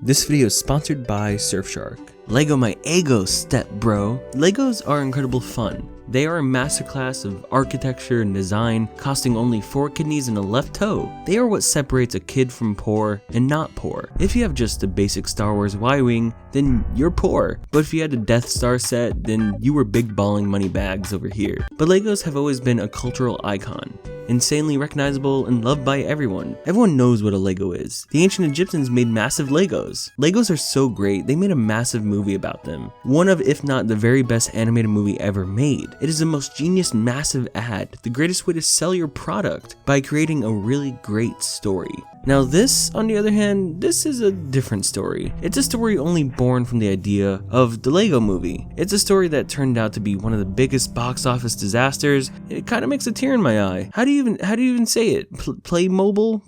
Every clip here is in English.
This video is sponsored by Surfshark. Lego my ego step, bro. Legos are incredible fun. They are a masterclass of architecture and design, costing only 4 kidneys and a left toe. They are what separates a kid from poor and not poor. If you have just a basic Star Wars Y-Wing, then you're poor. But if you had a Death Star set, then you were big balling money bags over here. But Legos have always been a cultural icon. Insanely recognizable and loved by everyone. Everyone knows what a Lego is. The ancient Egyptians made massive Legos. Legos are so great, they made a massive movie about them. One of, if not the very best animated movie ever made. It is the most genius massive ad, the greatest way to sell your product, by creating a really great story. Now this, on the other hand, this is a different story. It's a story only born from the idea of the Lego movie. It's a story that turned out to be one of the biggest box office disasters. It kind of makes a tear in my eye. How do you even say it? Playmobil?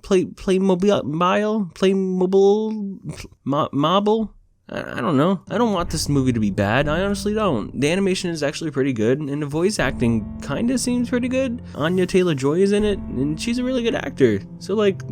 Mobile? I don't know. I don't want this movie to be bad. I honestly don't. The animation is actually pretty good, and the voice acting kinda seems pretty good. Anya Taylor-Joy is in it, and she's a really good actor. So like,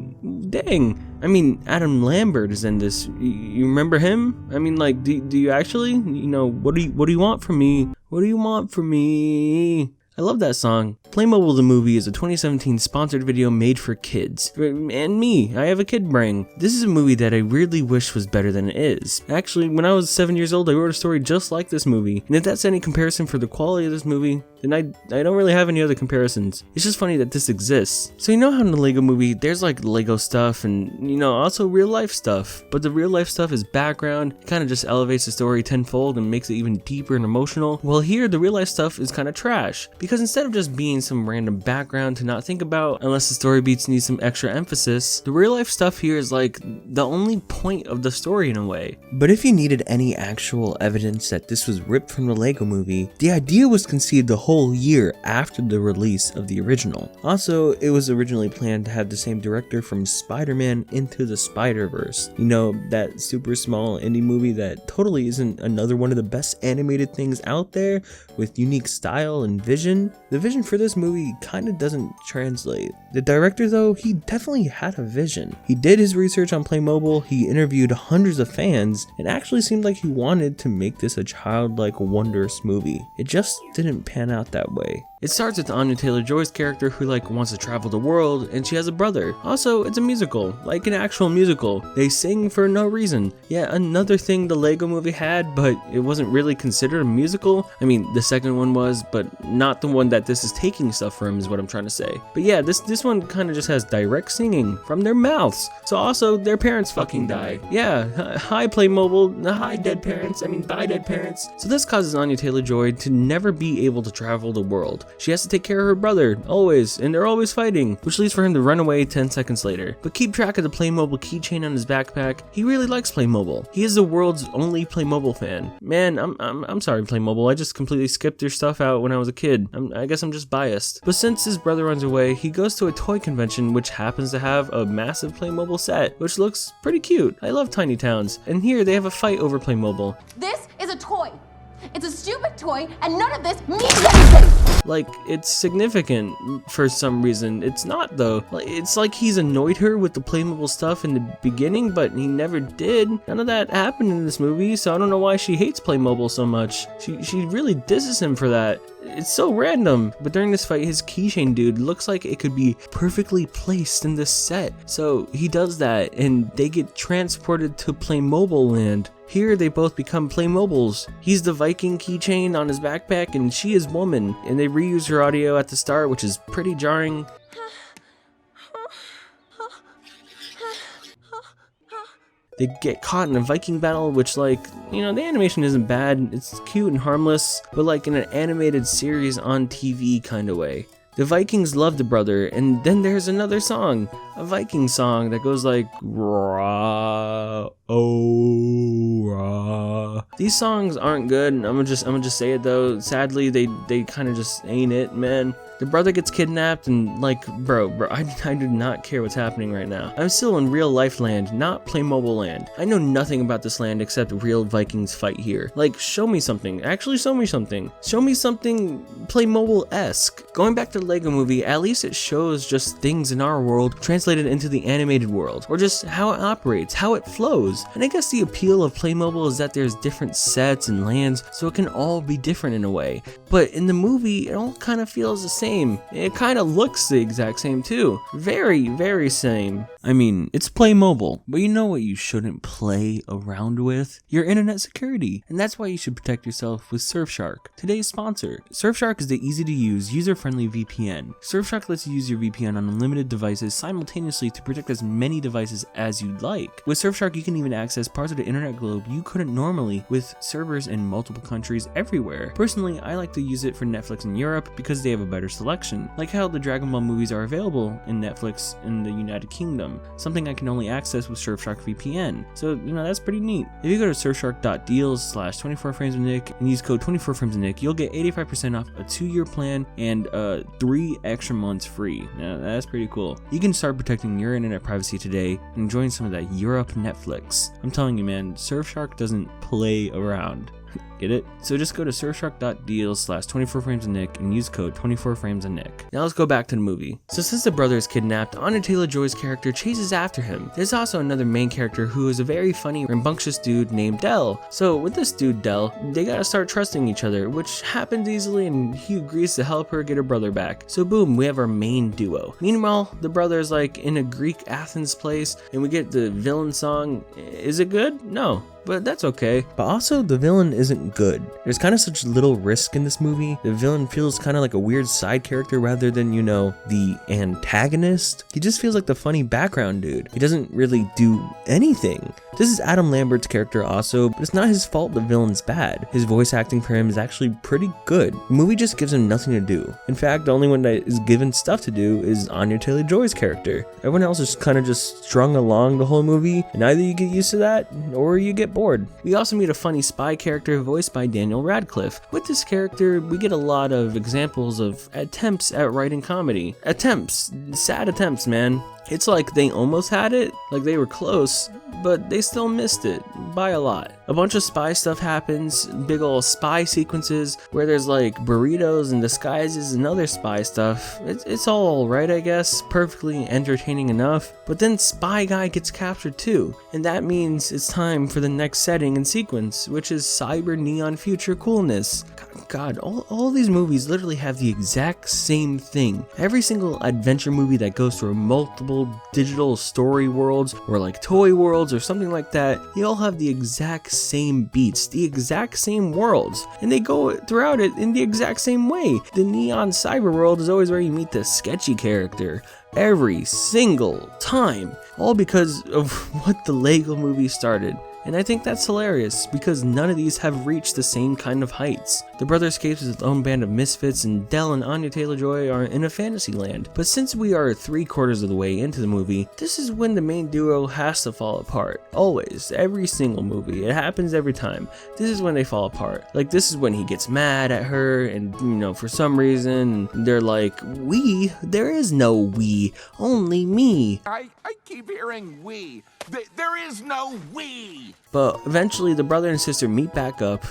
dang. I mean, Adam Lambert is in this. You remember him? I mean, like, do you actually? You know, what do you want from me? What do you want from me? I love that song. Playmobil the Movie is a 2017 sponsored video made for kids. And me, I have a kid brain. This is a movie that I weirdly wish was better than it is. Actually, when I was 7 years old, I wrote a story just like this movie. And if that's any comparison for the quality of this movie, then I don't really have any other comparisons. It's just funny that this exists. So you know how in the Lego movie, there's like Lego stuff and, you know, also real life stuff. But the real life stuff is background. It kind of just elevates the story tenfold and makes it even deeper and emotional. Well, here, the real life stuff is kind of trash. Because instead of just being some random background to not think about, unless the story beats need some extra emphasis, the real life stuff here is like the only point of the story in a way. But if you needed any actual evidence that this was ripped from the Lego movie, the idea was conceived the whole year after the release of the original. Also, it was originally planned to have the same director from Spider-Man Into the Spider-Verse. You know, that super small indie movie that totally isn't another one of the best animated things out there with unique style and vision. The vision for this movie kind of doesn't translate. The director though, he definitely had a vision. He did his research on Playmobil, he interviewed hundreds of fans, and actually seemed like he wanted to make this a childlike, wondrous movie. It just didn't pan out that way. It starts with Anya Taylor-Joy's character who wants to travel the world, and she has a brother. Also, it's a musical, like an actual musical. They sing for no reason. Yeah, another thing the Lego movie had, but it wasn't really considered a musical. I mean, the second one was, but not the one that this is taking stuff from is what I'm trying to say. But yeah, this one kind of just has direct singing from their mouths. So also, their parents fucking die. Yeah, hi Playmobil, hi dead parents, bye dead parents. So this causes Anya Taylor-Joy to never be able to travel the world. She has to take care of her brother, always, and they're always fighting, which leads for him to run away 10 seconds later. But keep track of the Playmobil keychain on his backpack. He really likes Playmobil. He is the world's only Playmobil fan. Man, I'm sorry Playmobil, I just completely skipped your stuff out when I was a kid. I guess I'm just biased. But since his brother runs away, he goes to a toy convention which happens to have a massive Playmobil set, which looks pretty cute. I love tiny towns. And here they have a fight over Playmobil. This is a toy. It's a stupid toy, and none of this means anything! Like, it's significant for some reason. It's not, though. It's like he's annoyed her with the Playmobil stuff in the beginning, but he never did. None of that happened in this movie, so I don't know why she hates Playmobil so much. She really disses him for that. It's so random. But during this fight, his keychain dude looks like it could be perfectly placed in this set. So he does that, and they get transported to Playmobil land. Here, they both become Playmobils. He's the Viking keychain on his backpack, and she is woman. And they reuse her audio at the start, which is pretty jarring. They get caught in a Viking battle, which the animation isn't bad. It's cute and harmless, but like in an animated series on TV kind of way. The Vikings love the brother, and then there's another song, a Viking song that goes like rah, oh, rah. These songs aren't good, and I'm gonna just say it though. Sadly, they kind of just ain't it, man. The brother gets kidnapped and like, bro, I do not care what's happening right now. I'm still in real life land, not playmobil land. I know nothing about this land except real Vikings fight here. Like, show me something. Actually, show me something. Show me something Playmobil-esque. Going back to the Lego movie, at least it shows just things in our world translated into the animated world, or just how it operates, how it flows. And I guess the appeal of Playmobil is that there's different sets and lands, so it can all be different in a way. But in the movie, it all kind of feels the same. It kind of looks the exact same too. Very, very same. I mean, it's Playmobil, but you know what you shouldn't play around with? Your internet security. And that's why you should protect yourself with Surfshark, today's sponsor. Surfshark is the easy-to-use, user-friendly VPN. Surfshark lets you use your VPN on unlimited devices simultaneously to protect as many devices as you'd like. With Surfshark, you can even access parts of the internet globe you couldn't normally, with servers in multiple countries everywhere. Personally, I like to use it for Netflix in Europe because they have a better selection, like how the Dragon Ball movies are available in Netflix in the United Kingdom, something I can only access with Surfshark VPN. So, that's pretty neat. If you go to surfshark.deals/24framesofnick and use code 24framesofnick, you'll get 85% off a 2-year plan and 3 extra months free. Now, that's pretty cool. You can start protecting your internet privacy today and enjoying some of that Europe Netflix. I'm telling you, man, Surfshark doesn't play around. Get it? So just go to surfshark.deals/24framesofnick and use code 24framesofnick. Now let's go back to the movie. So since the brother is kidnapped, Anya Taylor-Joy's character chases after him. There's also another main character who is a very funny, rambunctious dude named Dell. So with this dude, Dell, they gotta start trusting each other, which happens easily, and he agrees to help her get her brother back. So boom, we have our main duo. Meanwhile, the brother is like in a Greek Athens place, and we get the villain song. Is it good? No. But that's okay. But also, the villain isn't good. There's kind of such little risk in this movie. The villain feels kind of like a weird side character rather than, the antagonist. He just feels like the funny background dude. He doesn't really do anything. This is Adam Lambert's character also, but it's not his fault the villain's bad. His voice acting for him is actually pretty good. The movie just gives him nothing to do. In fact, the only one that is given stuff to do is Anya Taylor-Joy's character. Everyone else is kind of just strung along the whole movie, and either you get used to that, or you get bored. We also meet a funny spy character voiced by Daniel Radcliffe. With this character, we get a lot of examples of attempts at writing comedy. Attempts. Sad attempts, man. It's like they almost had it, like they were close, but they still missed it by a lot. A bunch of spy stuff happens, big ol' spy sequences where there's like burritos and disguises and other spy stuff. It's all alright, I guess, perfectly entertaining enough, but then Spy Guy gets captured too, and that means it's time for the next setting and sequence, which is cyber neon future coolness. God, all these movies literally have the exact same thing. Every single adventure movie that goes through multiple digital story worlds or like toy worlds or something like that, they all have the exact same beats, the exact same worlds, and they go throughout it in the exact same way. The neon cyber world is always where you meet the sketchy character. Every single time. All because of what the Lego movie started. And I think that's hilarious, because none of these have reached the same kind of heights. The brother escapes with his own band of misfits, and Dell and Anya Taylor-Joy are in a fantasy land. But since we are 3/4 of the way into the movie, this is when the main duo has to fall apart. Always. Every single movie. It happens every time. This is when they fall apart. Like, this is when he gets mad at her, and, for some reason, they're like, we? There is no we. Only me. I keep hearing we. There is no we. But eventually the brother and sister meet back up,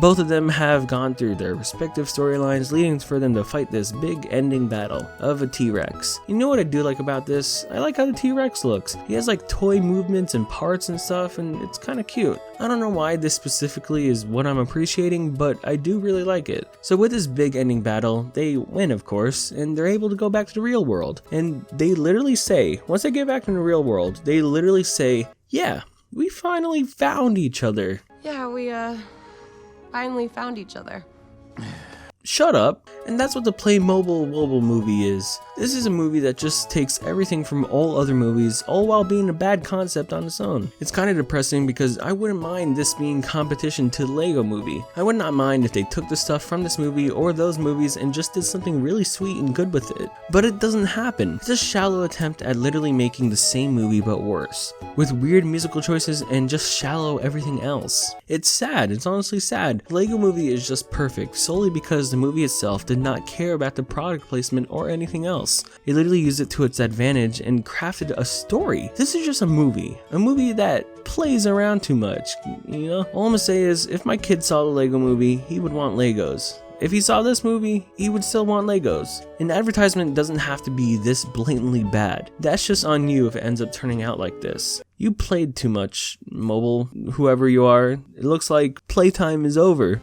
Both of them have gone through their respective storylines, leading for them to fight this big ending battle of a T-Rex. You know what I do like about this? I like how the T-Rex looks. He has like toy movements and parts and stuff, and it's kind of cute. I don't know why this specifically is what I'm appreciating, but I do really like it. So with this big ending battle, they win, of course, and they're able to go back to the real world. And they literally say, once they get back to the real world, they literally say, yeah, we finally found each other. Yeah, we finally found each other. Shut up. And that's what the Playmobil movie is. This is a movie that just takes everything from all other movies, all while being a bad concept on its own. It's kind of depressing because I wouldn't mind this being competition to the Lego movie. I would not mind if they took the stuff from this movie or those movies and just did something really sweet and good with it. But it doesn't happen. It's a shallow attempt at literally making the same movie but worse, with weird musical choices and just shallow everything else. It's sad. It's honestly sad. The Lego movie is just perfect solely because the movie itself did not care about the product placement or anything else. It literally used it to its advantage and crafted a story. This is just a movie that plays around too much, you know? All I'm gonna say is, if my kid saw the Lego movie, he would want Legos. If he saw this movie, he would still want Legos. An advertisement doesn't have to be this blatantly bad. That's just on you if it ends up turning out like this. You played too much, mobile, whoever you are. It looks like playtime is over.